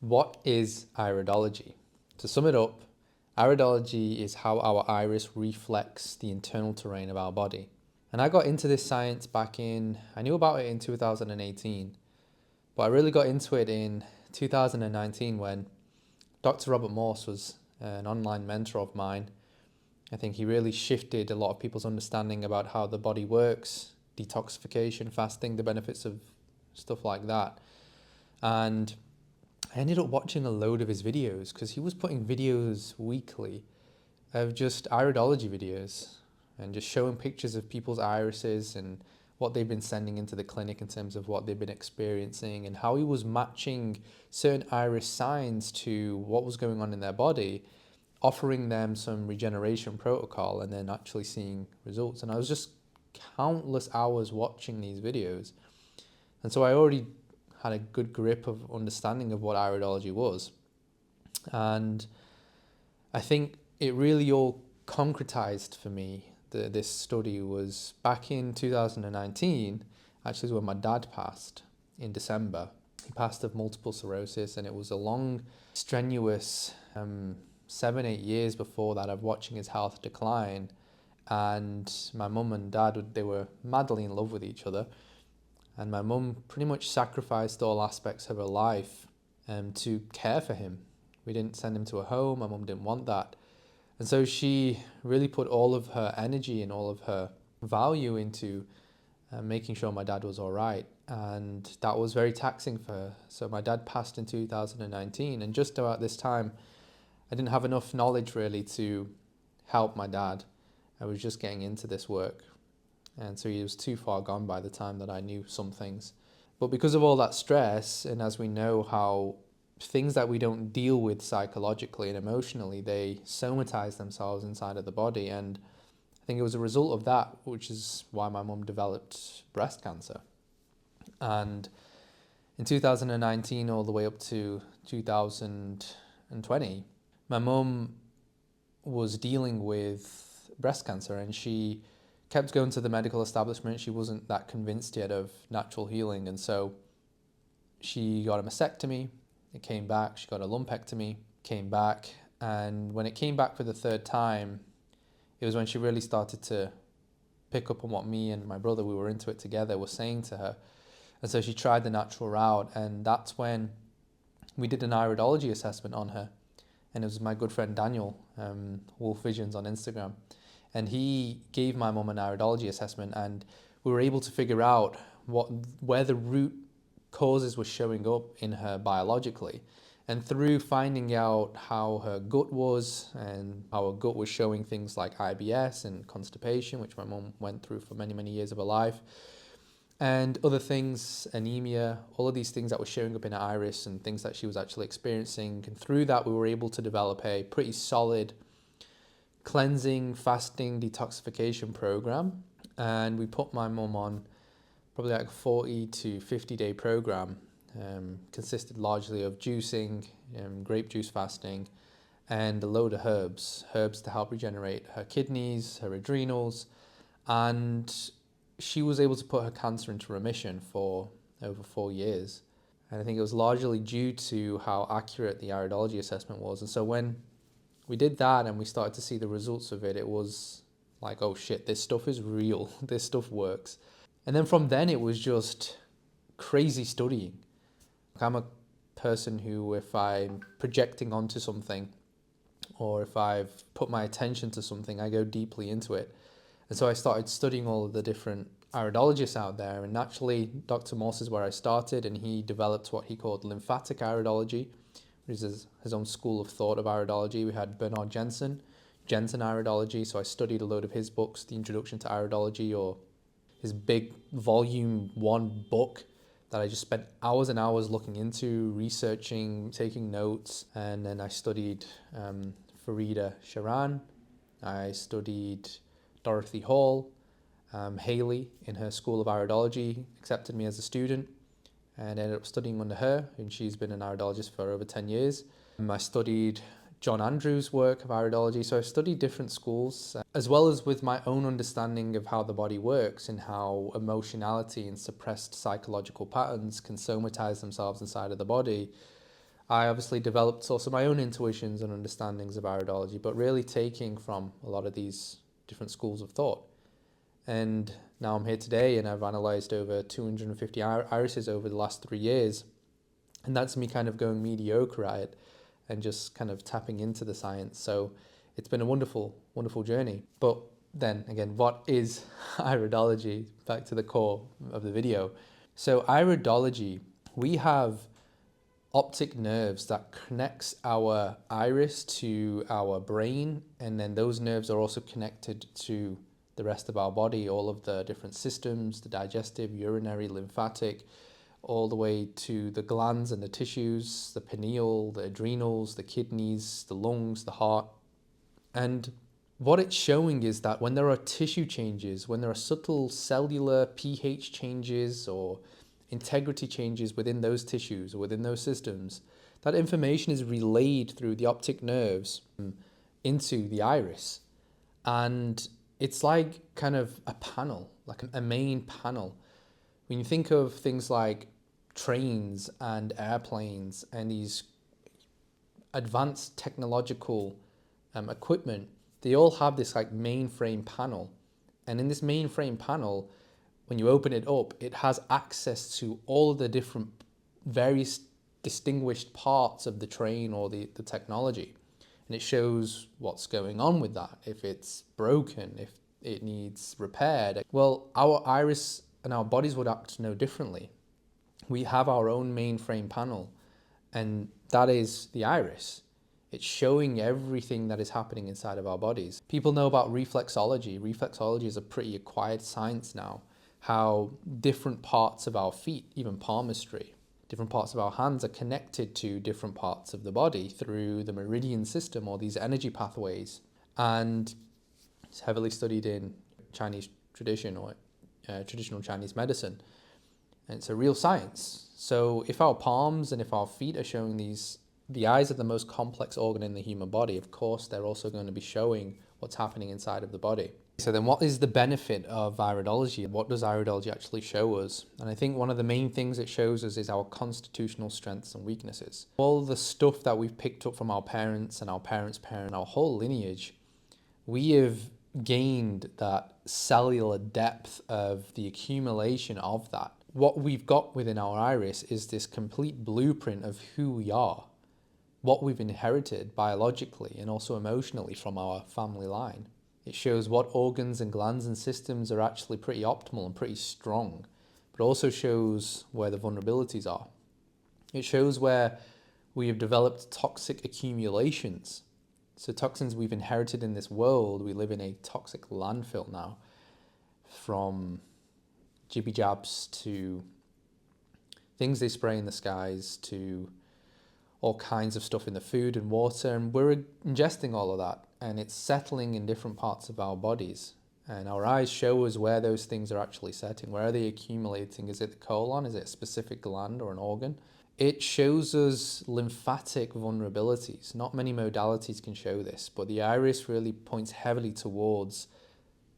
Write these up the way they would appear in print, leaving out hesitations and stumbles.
What is iridology? To sum it up, iridology is how our iris reflects the internal terrain of our body. And I got into this science I knew about it in 2018, but I really got into it in 2019 when Dr. Robert Morse was an online mentor of mine. I think he really shifted a lot of people's understanding about how the body works, detoxification, fasting, the benefits of stuff like that. And I ended up watching a load of his videos because he was putting videos weekly of just iridology videos and just showing pictures of people's irises and what they've been sending into the clinic in terms of what they've been experiencing and how he was matching certain iris signs to what was going on in their body, offering them some regeneration protocol and then actually seeing results. And I was just countless hours watching these videos. And so I already had a good grip of understanding of what iridology was. And I think it really all concretized for me. This study was back in 2019, actually is when my dad passed in December. He passed of multiple sclerosis, and it was a long, strenuous 7-8 years before that of watching his health decline. And my mum and dad, they were madly in love with each other. And my mum pretty much sacrificed all aspects of her life to care for him. We didn't send him to a home. My mum didn't want that. And so she really put all of her energy and all of her value into making sure my dad was all right. And that was very taxing for her. So my dad passed in 2019. And just about this time, I didn't have enough knowledge really to help my dad. I was just getting into this work. And so he was too far gone by the time that I knew some things. But because of all that stress, and as we know how things that we don't deal with psychologically and emotionally, they somatize themselves inside of the body. And I think it was a result of that, which is why my mum developed breast cancer. And in 2019, all the way up to 2020, my mum was dealing with breast cancer, and she kept going to the medical establishment. She wasn't that convinced yet of natural healing. And so she got a mastectomy. It came back. She got a lumpectomy, came back. And when it came back for the third time, it was when she really started to pick up on what me and my brother, we were into it together, were saying to her. And so she tried the natural route. And that's when we did an iridology assessment on her. And it was my good friend Daniel, Wolf Visions on Instagram. And he gave my mum an iridology assessment, and we were able to figure out where the root causes were showing up in her biologically. And through finding out how her gut was and how her gut was showing things like IBS and constipation, which my mum went through for many, many years of her life, and other things, anemia, all of these things that were showing up in her iris and things that she was actually experiencing. And through that, we were able to develop a pretty solid cleansing, fasting, detoxification program. And we put my mum on probably like a 40 to 50 day program. Consisted largely of juicing, grape juice fasting, and a load of herbs to help regenerate her kidneys, her adrenals. And she was able to put her cancer into remission for over 4 years. And I think it was largely due to how accurate the iridology assessment was. And so when we did that and we started to see the results of it, it was like, oh shit, this stuff is real. This stuff works. And then from then it was just crazy studying. I'm a person who, if I'm projecting onto something or if I've put my attention to something, I go deeply into it. And so I started studying all of the different iridologists out there. And naturally, Dr. Morse is where I started, and he developed what he called lymphatic iridology, which is his own school of thought of iridology. We had Bernard Jensen Iridology. So I studied a load of his books, The Introduction to Iridology, or his big volume 1 book that I just spent hours and hours looking into, researching, taking notes. And then I studied Farida Sharan. I studied Dorothy Hall. Haley, in her school of iridology, accepted me as a student and ended up studying under her, and she's been an iridologist for over 10 years. I studied John Andrews' work of iridology, so I've studied different schools, as well as with my own understanding of how the body works and how emotionality and suppressed psychological patterns can somatize themselves inside of the body. I obviously developed also my own intuitions and understandings of iridology, but really taking from a lot of these different schools of thought. And now I'm here today, and I've analyzed over 250 irises over the last 3 years. And that's me kind of going mediocre at it and just kind of tapping into the science. So it's been a wonderful, wonderful journey. But then again, what is iridology? Back to the core of the video. So iridology, we have optic nerves that connects our iris to our brain, and then those nerves are also connected to the rest of our body, all of the different systems, the digestive, urinary, lymphatic, all the way to the glands and the tissues, the pineal, the adrenals, the kidneys, the lungs, the heart. And what it's showing is that when there are tissue changes, when there are subtle cellular pH changes or integrity changes within those tissues or within those systems, that information is relayed through the optic nerves into the iris. And it's like kind of a panel, like a main panel. When you think of things like trains and airplanes and these advanced technological equipment, they all have this like mainframe panel. And in this mainframe panel, when you open it up, it has access to all of the different various distinguished parts of the train or the technology. And it shows what's going on with that, if it's broken, if it needs repaired. Well, our iris and our bodies would act no differently. We have our own mainframe panel, and that is the iris. It's showing everything that is happening inside of our bodies. People know about reflexology. Reflexology is a pretty acquired science now. How different parts of our feet, even palmistry, different parts of our hands are connected to different parts of the body through the meridian system or these energy pathways. And it's heavily studied in Chinese tradition or traditional Chinese medicine. And it's a real science. So if our palms and if our feet are showing these, the eyes are the most complex organ in the human body. Of course, they're also going to be showing what's happening inside of the body. So then what is the benefit of iridology? What does iridology actually show us? And I think one of the main things it shows us is our constitutional strengths and weaknesses. All the stuff that we've picked up from our parents and our parents' parents, our whole lineage, we have gained that cellular depth of the accumulation of that. What we've got within our iris is this complete blueprint of who we are, what we've inherited biologically and also emotionally from our family line. It shows what organs and glands and systems are actually pretty optimal and pretty strong, but also shows where the vulnerabilities are. It shows where we have developed toxic accumulations. So toxins we've inherited in this world, we live in a toxic landfill now, from jibby jabs to things they spray in the skies to all kinds of stuff in the food and water, and we're ingesting all of that, and it's settling in different parts of our bodies. And our eyes show us where those things are actually setting. Where are they accumulating? Is it the colon? Is it a specific gland or an organ? It shows us lymphatic vulnerabilities. Not many modalities can show this, but the iris really points heavily towards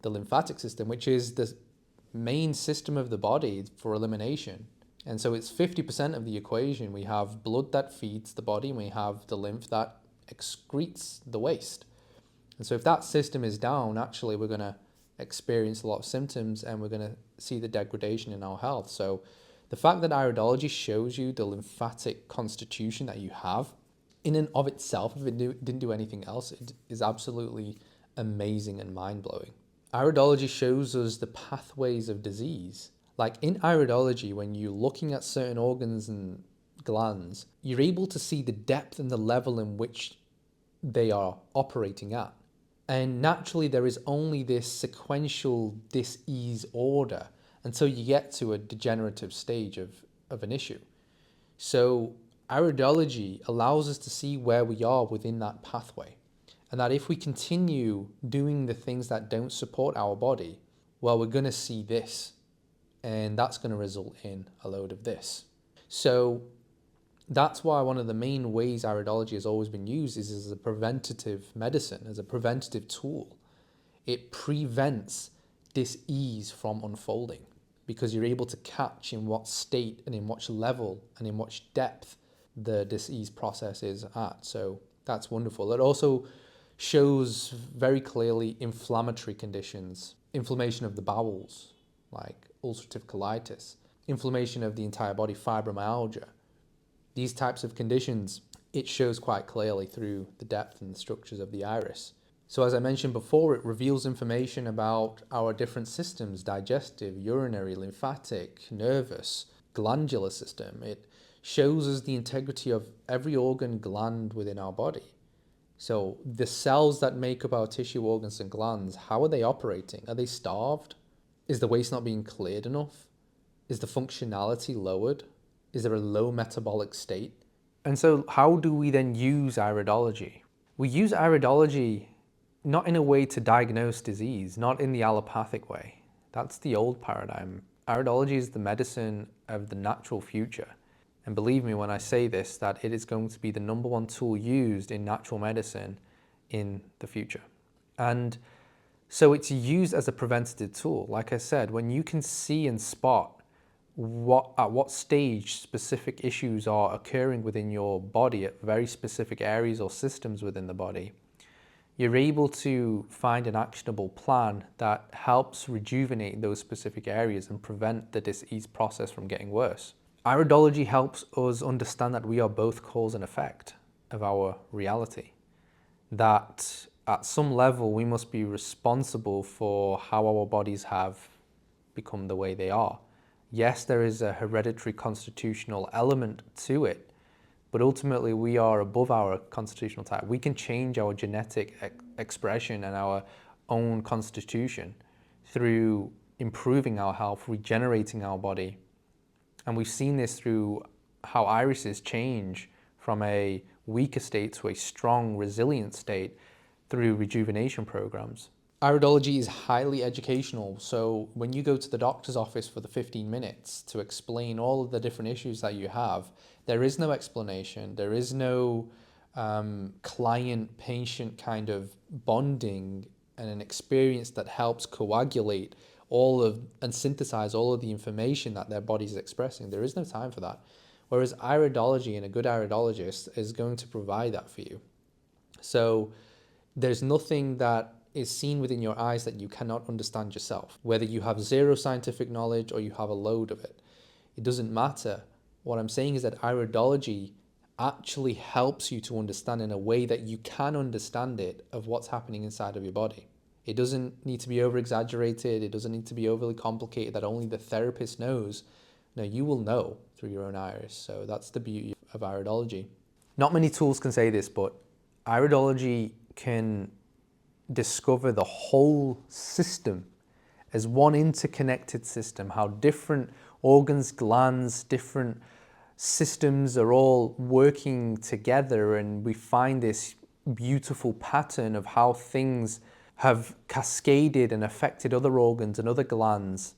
the lymphatic system, which is the main system of the body for elimination. And so it's 50% of the equation. We have blood that feeds the body, and we have the lymph that excretes the waste. And so if that system is down, actually we're going to experience a lot of symptoms, and we're going to see the degradation in our health. So the fact that iridology shows you the lymphatic constitution that you have, in and of itself, if it didn't do anything else, it is absolutely amazing and mind-blowing. Iridology shows us the pathways of disease. Like in iridology, when you're looking at certain organs and glands, you're able to see the depth and the level in which they are operating at. And naturally, there is only this sequential dis-ease order until you get to a degenerative stage of an issue. So iridology allows us to see where we are within that pathway. And that if we continue doing the things that don't support our body, well, we're going to see this. And that's going to result in a load of this. So that's why one of the main ways iridology has always been used is as a preventative medicine, as a preventative tool. It prevents dis-ease from unfolding because you're able to catch in what state and in what level and in what depth the disease process is at. So that's wonderful. It also shows very clearly inflammatory conditions, inflammation of the bowels, like ulcerative colitis, inflammation of the entire body, fibromyalgia. These types of conditions, it shows quite clearly through the depth and the structures of the iris. So as I mentioned before, it reveals information about our different systems: digestive, urinary, lymphatic, nervous, glandular system. It shows us the integrity of every organ, gland within our body. So the cells that make up our tissue, organs and glands, how are they operating? Are they starved? Is the waste not being cleared enough? Is the functionality lowered? Is there a low metabolic state? And so how do we then use iridology? We use iridology not in a way to diagnose disease, not in the allopathic way. That's the old paradigm. Iridology is the medicine of the natural future. And believe me when I say this, that it is going to be the #1 tool used in natural medicine in the future. And so it's used as a preventative tool. Like I said, when you can see and spot at what stage specific issues are occurring within your body at very specific areas or systems within the body, you're able to find an actionable plan that helps rejuvenate those specific areas and prevent the disease process from getting worse. Iridology helps us understand that we are both cause and effect of our reality. That at some level we must be responsible for how our bodies have become the way they are. Yes, there is a hereditary constitutional element to it, but ultimately we are above our constitutional type. We can change our genetic expression and our own constitution through improving our health, regenerating our body. And we've seen this through how irises change from a weaker state to a strong, resilient state through rejuvenation programs. Iridology is highly educational, so when you go to the doctor's office for the 15 minutes to explain all of the different issues that you have, there is no explanation, there is no client-patient kind of bonding and an experience that helps coagulate and synthesize all of the information that their body is expressing. There is no time for that. Whereas iridology and a good iridologist is going to provide that for you. So there's nothing that is seen within your eyes that you cannot understand yourself. Whether you have zero scientific knowledge or you have a load of it, it doesn't matter. What I'm saying is that iridology actually helps you to understand in a way that you can understand it of what's happening inside of your body. It doesn't need to be over-exaggerated. It doesn't need to be overly complicated that only the therapist knows. No, you will know through your own iris. So that's the beauty of iridology. Not many tools can say this, but iridology can discover the whole system as one interconnected system, how different organs, glands, different systems are all working together, and we find this beautiful pattern of how things have cascaded and affected other organs and other glands.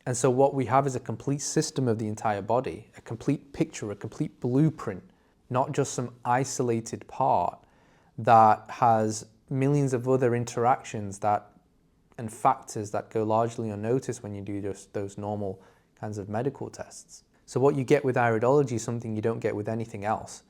And so what we have is a complete system of the entire body, a complete picture, a complete blueprint, not just some isolated part that has millions of other interactions and factors that go largely unnoticed when you do just those normal kinds of medical tests. So what you get with iridology is something you don't get with anything else.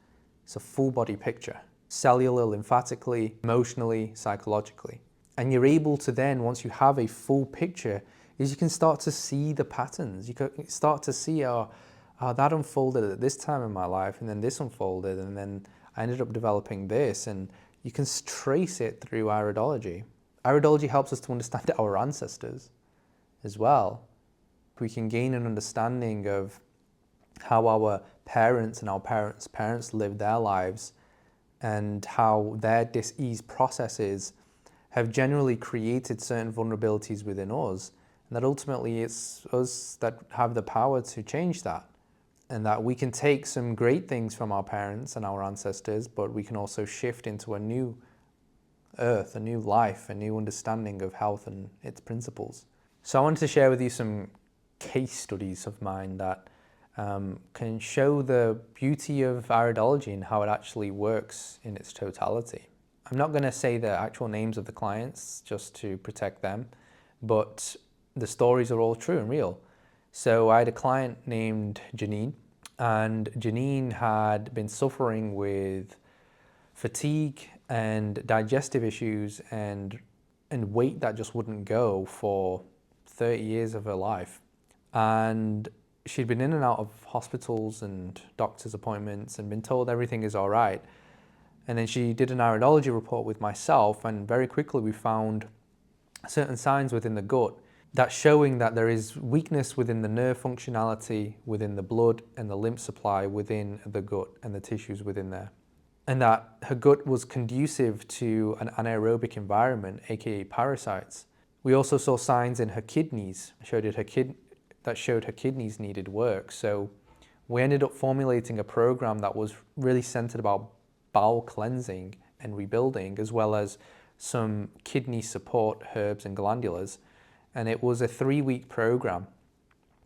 It's a full body picture, cellular, lymphatically, emotionally, psychologically. And you're able to then, once you have a full picture, is you can start to see the patterns. You can start to see, that unfolded at this time in my life, and then this unfolded, and then I ended up developing this, and you can trace it through iridology. Iridology helps us to understand our ancestors as well. We can gain an understanding of how our parents and our parents' parents lived their lives and how their disease processes have generally created certain vulnerabilities within us, and that ultimately it's us that have the power to change that. And that we can take some great things from our parents and our ancestors, but we can also shift into a new earth, a new life, a new understanding of health and its principles. So I wanted to share with you some case studies of mine that can show the beauty of iridology and how it actually works in its totality. I'm not going to say the actual names of the clients just to protect them, but the stories are all true and real. So I had a client named Janine. And Janine had been suffering with fatigue and digestive issues and weight that just wouldn't go for 30 years of her life. And she'd been in and out of hospitals and doctor's appointments and been told everything is all right. And then she did an iridology report with myself, and very quickly we found certain signs within the gut that's showing that there is weakness within the nerve functionality, within the blood and the lymph supply within the gut and the tissues within there. And that her gut was conducive to an anaerobic environment, aka parasites. We also saw signs in her kidneys that showed her kidneys needed work. So we ended up formulating a program that was really centered about bowel cleansing and rebuilding, as well as some kidney support herbs and glandulars. And it was a 3-week program.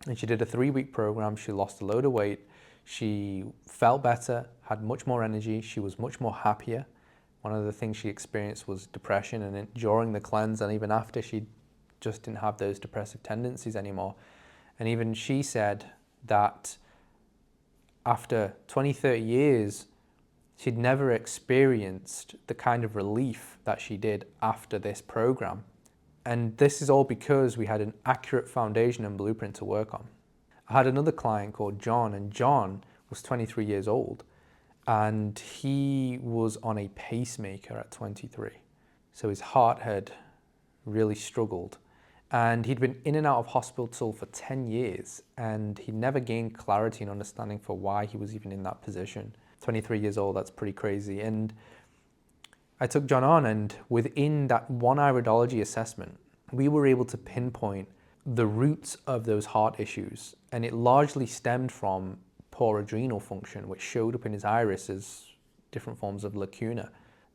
And she did a 3-week program. She lost a load of weight. She felt better, had much more energy. She was much more happier. One of the things she experienced was depression, and during the cleanse and even after, she just didn't have those depressive tendencies anymore. And even she said that after 20, 30 years, she'd never experienced the kind of relief that she did after this program. And this is all because we had an accurate foundation and blueprint to work on. I had another client called John, and John was 23 years old, and he was on a pacemaker at 23. So his heart had really struggled, and he'd been in and out of hospital for 10 years, and he never gained clarity and understanding for why he was even in that position. 23 years old, that's pretty crazy. And I took John on, and within that one iridology assessment, we were able to pinpoint the roots of those heart issues. And it largely stemmed from poor adrenal function, which showed up in his iris as different forms of lacuna.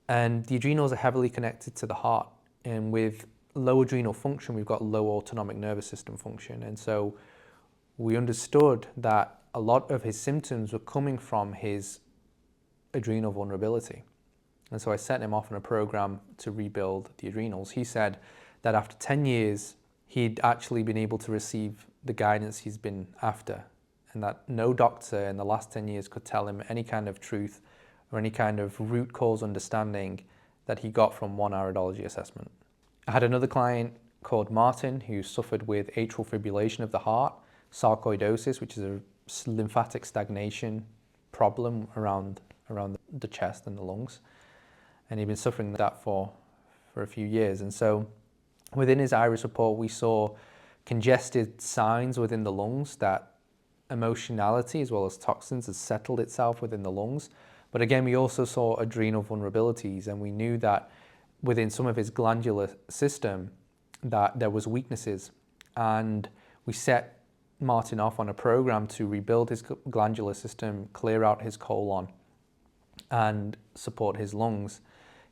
And the adrenals are heavily connected to the heart. And with low adrenal function, we've got low autonomic nervous system function. And so we understood that a lot of his symptoms were coming from his adrenal vulnerability. And so I sent him off on a program to rebuild the adrenals. He said that after 10 years, he'd actually been able to receive the guidance he's been after, and that no doctor in the last 10 years could tell him any kind of truth or any kind of root cause understanding that he got from one iridology assessment. I had another client called Martin who suffered with atrial fibrillation of the heart, sarcoidosis, which is a lymphatic stagnation problem around the chest and the lungs. And he'd been suffering that for a few years. And so within his iris report, we saw congested signs within the lungs, that emotionality as well as toxins has settled itself within the lungs. But again, we also saw adrenal vulnerabilities, and we knew that within some of his glandular system that there was weaknesses. And we set Martin off on a program to rebuild his glandular system, clear out his colon, and support his lungs.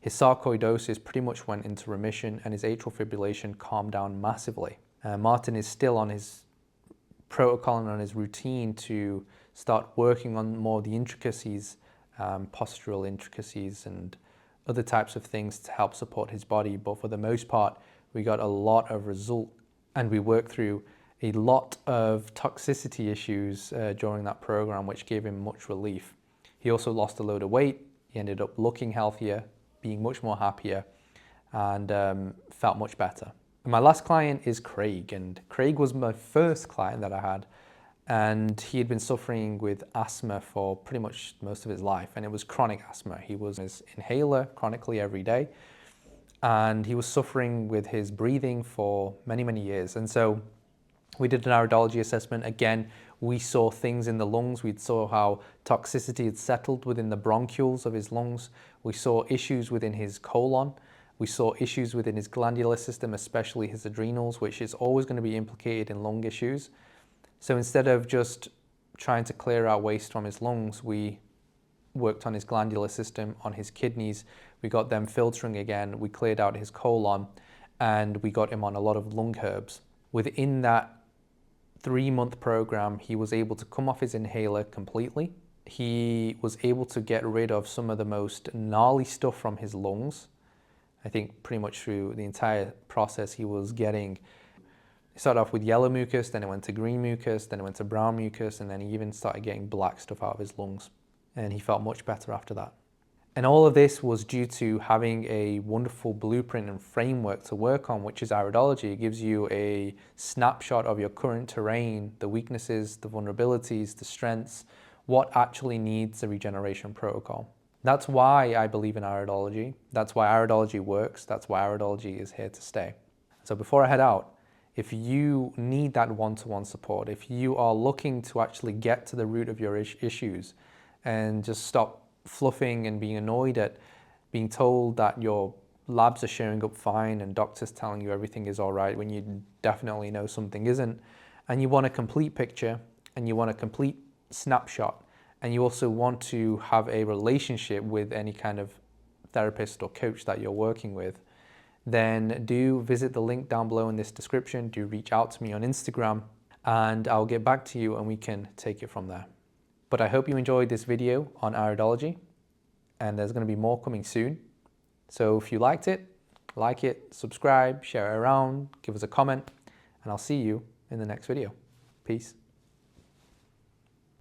His sarcoidosis pretty much went into remission, and his atrial fibrillation calmed down massively. Martin is still on his protocol and on his routine to start working on more of the intricacies, postural intricacies and other types of things to help support his body. But for the most part, we got a lot of result, and we worked through a lot of toxicity issues during that program, which gave him much relief. He also lost a load of weight. He ended up looking healthier, being much more happier, and felt much better. And my last client is Craig, and Craig was my first client that I had, and he had been suffering with asthma for pretty much most of his life, and it was chronic asthma. He was on his inhaler chronically every day, and he was suffering with his breathing for many, many years. And so we did an iridology assessment. Again, we saw things in the lungs. We saw how toxicity had settled within the bronchioles of his lungs. We saw issues within his colon. We saw issues within his glandular system, especially his adrenals, which is always going to be implicated in lung issues. So instead of just trying to clear out waste from his lungs, we worked on his glandular system, on his kidneys. We got them filtering again. We cleared out his colon, and we got him on a lot of lung herbs. Within that 3-month program, he was able to come off his inhaler completely. He was able to get rid of some of the most gnarly stuff from his lungs. I think pretty much through the entire process, he was getting It started off with yellow mucus, then it went to green mucus, then it went to brown mucus, and then he even started getting black stuff out of his lungs. And he felt much better after that. And all of this was due to having a wonderful blueprint and framework to work on, which is iridology. It gives you a snapshot of your current terrain, the weaknesses, the vulnerabilities, the strengths, what actually needs a regeneration protocol. That's why I believe in iridology. That's why iridology works. That's why iridology is here to stay. So before I head out, if you need that one-to-one support, if you are looking to actually get to the root of your issues and just stop fluffing and being annoyed at being told that your labs are showing up fine and doctors telling you everything is all right when you definitely know something isn't, and you want a complete picture and you want a complete snapshot, and you also want to have a relationship with any kind of therapist or coach that you're working with, then do visit the link down below in this description. Do reach out to me on Instagram and I'll get back to you and we can take it from there. But I hope you enjoyed this video on iridology, and there's going to be more coming soon. So if you liked it, like it, subscribe, share it around, give us a comment, and I'll see you in the next video. Peace.